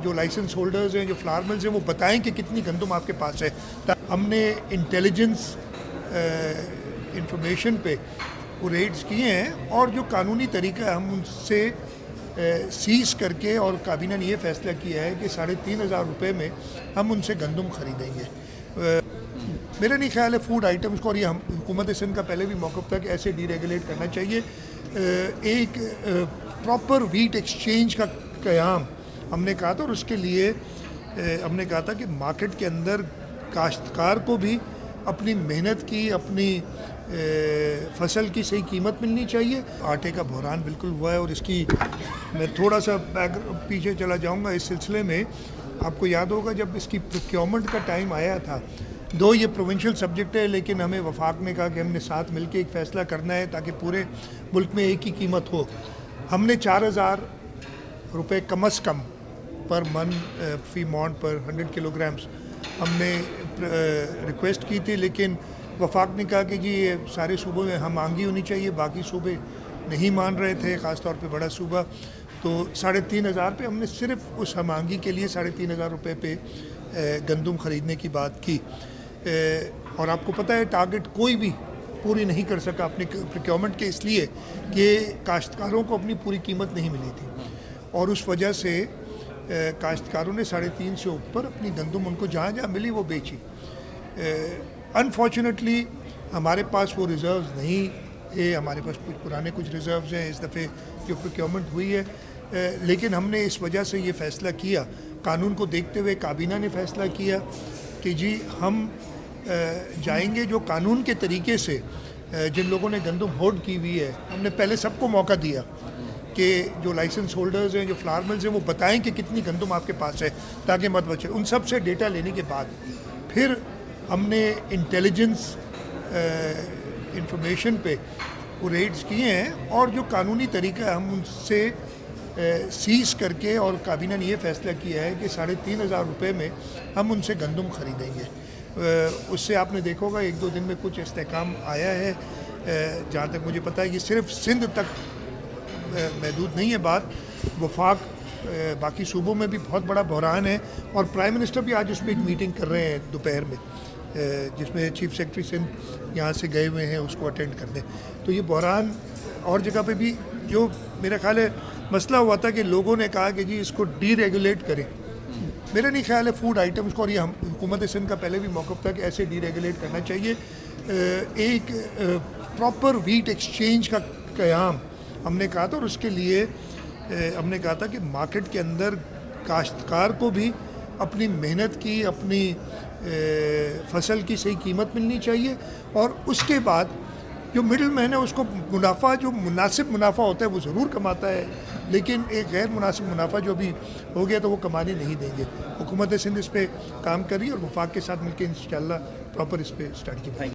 جو licence holders ہیں, جو فلاور ملز ہیں, وہ بتائیں کہ کتنی گندم آپ کے پاس ہے. ہم نے انٹیلیجنس انفارمیشن پہ وہ ریڈز کیے ہیں, اور جو قانونی طریقہ ہے ہم ان سے سیز کر کے, اور کابینہ نے یہ فیصلہ کیا ہے کہ 3,500 روپے میں ہم ان سے گندم خریدیں گے. میرا نہیں خیال ہے فوڈ آئٹمس کو, اور یہ حکومت سندھ کا پہلے بھی موقف تھا کہ ایسے ڈی ریگولیٹ کرنا چاہیے. ایک پراپر ویٹ ایکسچینج کا قیام ہم نے کہا تھا, اور اس کے لیے ہم نے کہا تھا کہ مارکیٹ کے اندر کاشتکار کو بھی اپنی محنت کی, اپنی فصل کی صحیح قیمت ملنی چاہیے. آٹے کا بحران بالکل ہوا ہے, اور اس کی میں تھوڑا سا پیچھے چلا جاؤں گا اس سلسلے میں. آپ کو یاد ہوگا جب اس کی پروکیورمنٹ کا ٹائم آیا تھا, یہ پروونشل سبجیکٹ ہے, لیکن ہمیں وفاق نے کہا کہ ہم نے ساتھ مل کے ایک فیصلہ کرنا ہے تاکہ پورے ملک میں ایک ہی قیمت ہو. ہم نے 4,000 روپے کم از کم پر من فی مونٹ پر 100 کلو گرامز ہم نے ریکویسٹ کی تھی, لیکن وفاق نے کہا کہ جی یہ سارے صوبوں میں ہم مانگی ہونی چاہیے, باقی صوبے نہیں مان رہے تھے, خاص طور پہ بڑا صوبہ. تو 3,500 پہ ہم نے صرف اس ہم آنگی کے لیے 3,500 روپے پہ گندم خریدنے کی بات کی. اور آپ کو پتہ ہے ٹارگٹ کوئی بھی پوری نہیں کر سکا اپنے پروکیورمنٹ کے, اس لیے کہ کاشتکاروں کو اپنی پوری قیمت نہیں ملی تھی, اور اس وجہ سے کاشتکاروں نے 3.5 سے اوپر اپنی گندم ان کو جہاں جہاں ملی وہ بیچی. انفارچونیٹلی ہمارے پاس وہ ریزروز نہیں ہے, ہمارے پاس کچھ ریزروز ہیں اس دفعہ جو پروکیورمنٹ ہوئی ہے, لیکن ہم نے اس وجہ سے یہ فیصلہ کیا, قانون کو دیکھتے ہوئے کابینہ نے فیصلہ کیا کہ جی ہم جائیں گے جو قانون کے طریقے سے. جن لوگوں نے گندم ہولڈ کی ہوئی ہے, ہم نے پہلے سب کو موقع دیا کہ جو لائسنس ہولڈرز ہیں, جو فلاور ملز ہیں, وہ بتائیں کہ کتنی گندم آپ کے پاس ہے تاکہ مت بچے. ان سب سے ڈیٹا لینے کے بعد پھر ہم نے انٹیلیجنس انفارمیشن پہ وہ ریڈز کیے ہیں, اور جو قانونی طریقہ ہے ہم ان سے سیز کر کے, اور کابینہ نے یہ فیصلہ کیا ہے کہ 3,500 روپے میں ہم ان سے گندم خریدیں گے. اس سے آپ نے دیکھا ہوگا 1-2 دن میں کچھ استحکام آیا ہے. جہاں تک مجھے پتہ ہے یہ صرف سندھ تک محدود نہیں ہے بات, وفاق باقی صوبوں میں بھی بہت بڑا بحران ہے, اور پرائم منسٹر بھی آج اس پہ ایک میٹنگ کر رہے ہیں دوپہر میں, جس میں چیف سیکرٹری سندھ یہاں سے گئے ہوئے ہیں اس کو اٹینڈ کرنے. تو یہ بحران اور جگہ پہ بھی, جو میرا خیال ہے مسئلہ ہوا تھا کہ لوگوں نے کہا کہ جی اس کو ڈی ریگولیٹ کریں. میرا نہیں خیال ہے فوڈ آئٹمس کو, اور یہ حکومت سندھ کا پہلے بھی موقف تھا کہ ایسے ڈی ریگولیٹ کرنا چاہیے. ایک پراپر ویٹ ایکسچینج کا قیام ہم نے کہا تھا, اور اس کے لیے ہم نے کہا تھا کہ مارکیٹ کے اندر کاشتکار کو بھی اپنی محنت کی, اپنی فصل کی صحیح قیمت ملنی چاہیے, اور اس کے بعد جو مڈل مین ہے اس کو منافع, جو مناسب منافع ہوتا ہے وہ ضرور کماتا ہے, لیکن ایک غیر مناسب منافع جو بھی ہو گیا تو وہ کمانے نہیں دیں گے. حکومت سندھ اس پہ کام کر رہی ہے, اور وفاق کے ساتھ مل کے انشاءاللہ پراپر اس پہ اسٹارٹ کی.